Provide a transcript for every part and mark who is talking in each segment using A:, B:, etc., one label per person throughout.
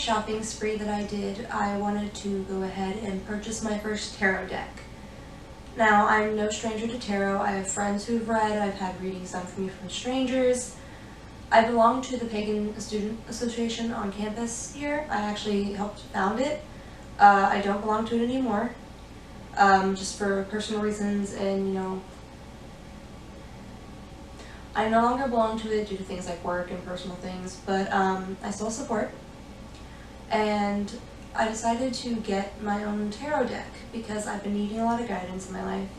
A: shopping spree that I did, I wanted to go ahead and purchase my first tarot deck. Now, I'm no stranger to tarot. I have friends who've read, I've had readings done for me from strangers. I belong to the Pagan Student Association on campus here. I actually helped found it. I don't belong to it anymore, just for personal reasons, and you know, I no longer belong to it due to things like work and personal things, but I still support. And I decided to get my own tarot deck because I've been needing a lot of guidance in my life,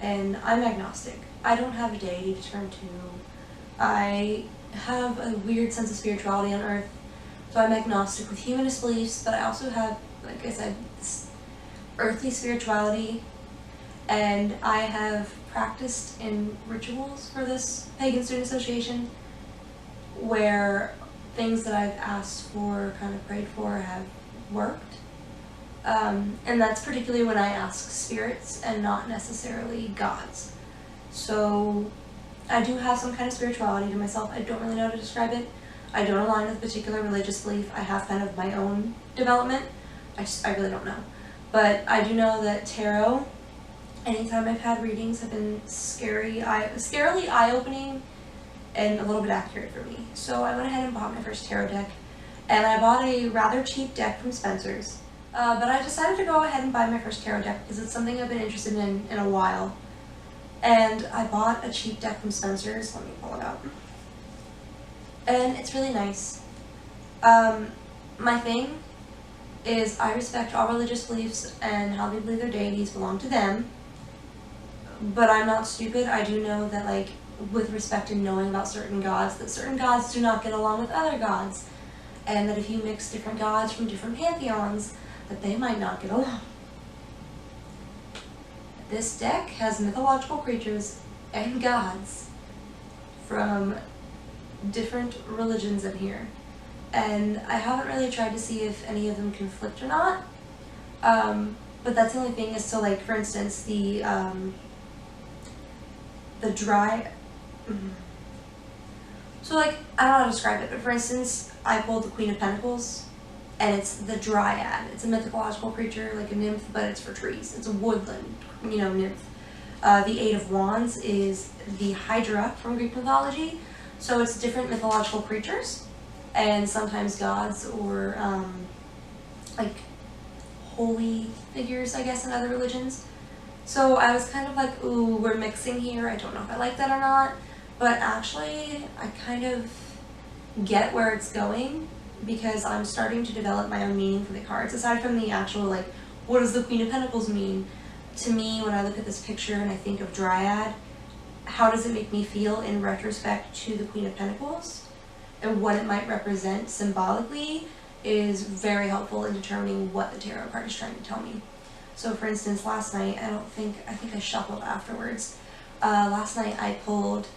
A: and I'm agnostic. I don't have a deity to turn to. I have a weird sense of spirituality on Earth, so I'm agnostic with humanist beliefs, but I also have, like I said, this earthly spirituality, and I have practiced in rituals for this Pagan Student Association where things that I've asked for, kind of prayed for, have worked. And that's particularly when I ask spirits and not necessarily gods. So I do have some kind of spirituality to myself. I don't really know how to describe it. I don't align with a particular religious belief. I have kind of my own development. I really don't know. But I do know that tarot, anytime I've had readings, have been scarily eye-opening and a little bit accurate for me. So I went ahead and bought my first tarot deck, and I bought a rather cheap deck from Spencer's. But I decided to go ahead and buy my first tarot deck because it's something I've been interested in a while. And I bought a cheap deck from Spencer's. Let me pull it out. And it's really nice. My thing is I respect all religious beliefs and how they believe their deities belong to them. But I'm not stupid. I do know that, like, with respect to knowing about certain gods, that certain gods do not get along with other gods. And that if you mix different gods from different pantheons, that they might not get along. This deck has mythological creatures and gods from different religions in here. And I haven't really tried to see if any of them conflict or not. But that's the only thing is, so like, for instance, the dry... So like, I don't know how to describe it, but for instance, I pulled the Queen of Pentacles, and it's the Dryad. It's a mythological creature, like a nymph, but it's for trees. It's a woodland, you know, nymph. The Eight of Wands is the Hydra from Greek mythology. So it's different mythological creatures, and sometimes gods or like holy figures, I guess, in other religions. So I was kind of like, ooh, we're mixing here. I don't know if I like that or not. But actually, I kind of get where it's going because I'm starting to develop my own meaning for the cards. Aside from the actual, like, what does the Queen of Pentacles mean? To me, when I look at this picture and I think of Dryad, how does it make me feel in retrospect to the Queen of Pentacles? And what it might represent symbolically is very helpful in determining what the tarot card is trying to tell me. So for instance, last night, I think I shuffled afterwards. Last night I pulled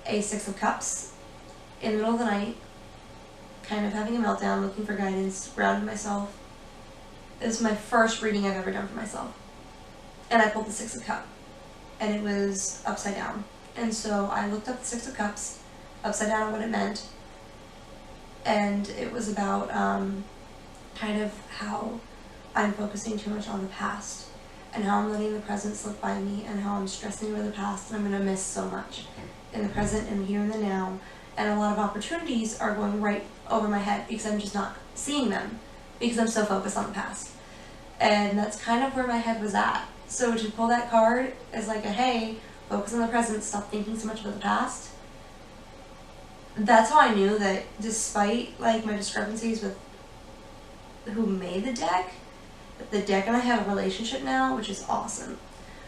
A: a Six of Cups in the middle of the night, kind of having a meltdown, looking for guidance, grounding myself. It was my first reading I've ever done for myself. And I pulled the Six of Cups, and it was upside down. And so I looked up the Six of Cups, upside down, and what it meant. And it was about kind of how I'm focusing too much on the past, and how I'm letting the present slip by me, and how I'm stressing over the past, and I'm going to miss so much in the present and the here and the now. And a lot of opportunities are going right over my head because I'm just not seeing them because I'm so focused on the past. And that's kind of where my head was at. So to pull that card is like a, hey, focus on the present, stop thinking so much about the past. That's how I knew that despite like my discrepancies with who made the deck and I have a relationship now, which is awesome.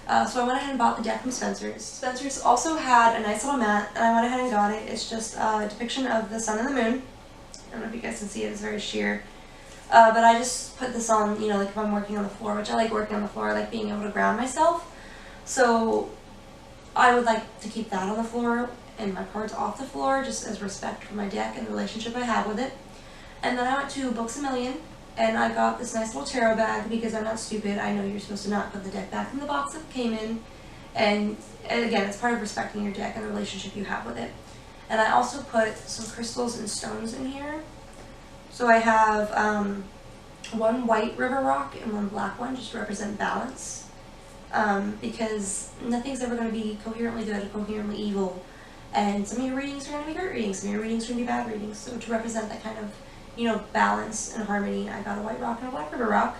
A: So I went ahead and bought the deck from Spencer's. Spencer's also had a nice little mat, and I went ahead and got it. It's just a depiction of the sun and the moon. I don't know if you guys can see it, it's very sheer. But I just put this on, you know, like if I'm working on the floor, which I like working on the floor, I like being able to ground myself. So I would like to keep that on the floor and my cards off the floor, just as respect for my deck and the relationship I have with it. And then I went to Books A Million, and I got this nice little tarot bag because I'm not stupid. I know you're supposed to not put the deck back in the box it came in. And again, it's part of respecting your deck and the relationship you have with it. And I also put some crystals and stones in here So I have one white river rock and one black one just to represent balance. Because nothing's ever going to be coherently good or coherently evil. And some of your readings are going to be great readings, some of your readings are going to be bad readings. So to represent that kind of, you know, balance and harmony, I got a white rock and a black river rock.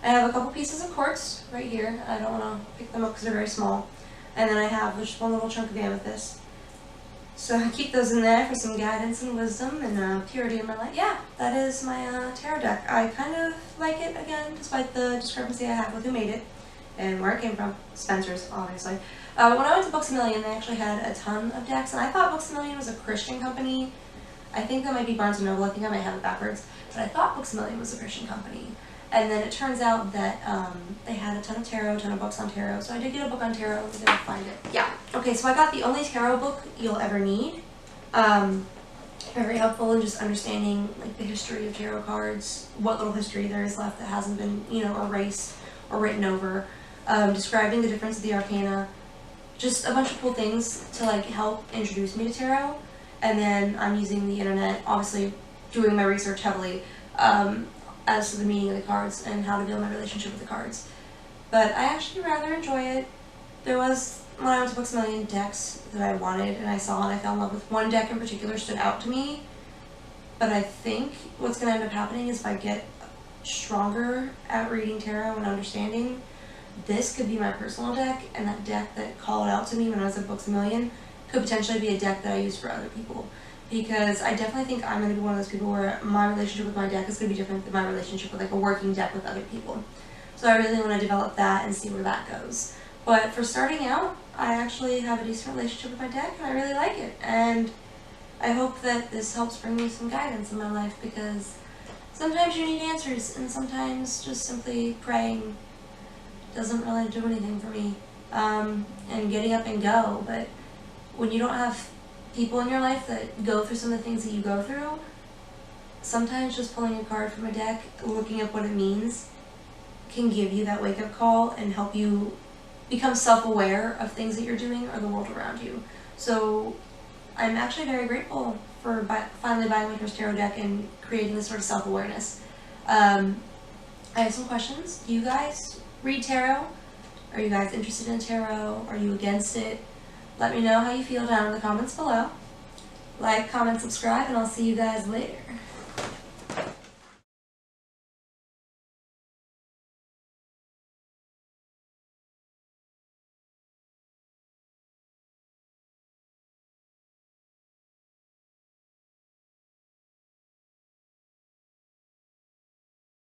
A: I have a couple pieces of quartz right here. I don't want to pick them up because they're very small. And then I have just one little chunk of amethyst. So I keep those in there for some guidance and wisdom and purity in my life. Yeah, that is my tarot deck. I kind of like it, again, despite the discrepancy I have with who made it and where it came from. Spencer's, obviously. When I went to Books A Million, they actually had a ton of decks, and I thought Books A Million was a Christian company. I think that might be Barnes & Noble. I think I might have it backwards. But I thought Books A Million was a Christian company. And then it turns out that they had a ton of tarot, a ton of books on tarot. So I did get a book on tarot. I'm going to find it. Yeah. Okay, so I got the only tarot book you'll ever need. Very helpful in just understanding like the history of tarot cards, what little history there is left that hasn't been, you know, erased or written over. Describing the difference of the arcana. Just a bunch of cool things to like help introduce me to tarot. And then I'm using the internet, obviously doing my research heavily. As to the meaning of the cards and how to build my relationship with the cards. But I actually rather enjoy it. There was, when I went to Books A Million, decks that I wanted and I saw and I fell in love with. One deck in particular stood out to me. But I think what's going to end up happening is if I get stronger at reading tarot and understanding, this could be my personal deck, and that deck that called out to me when I was at Books A Million could potentially be a deck that I use for other people. Because I definitely think I'm going to be one of those people where my relationship with my deck is going to be different than my relationship with like a working deck with other people. So I really want to develop that and see where that goes. But for starting out, I actually have a decent relationship with my deck and I really like it. And I hope that this helps bring me some guidance in my life, because sometimes you need answers and sometimes just simply praying doesn't really do anything for me. And getting up and go. But when you don't have people in your life that go through some of the things that you go through, sometimes just pulling a card from a deck, looking up what it means, can give you that wake-up call and help you become self-aware of things that you're doing or the world around you. So I'm actually very grateful for finally buying my first tarot deck and creating this sort of self-awareness. I have some questions. Do you guys read tarot? Are you guys interested in tarot? Are you against it? Let me know how you feel down in the comments below. Like, comment, subscribe, and I'll see you guys later.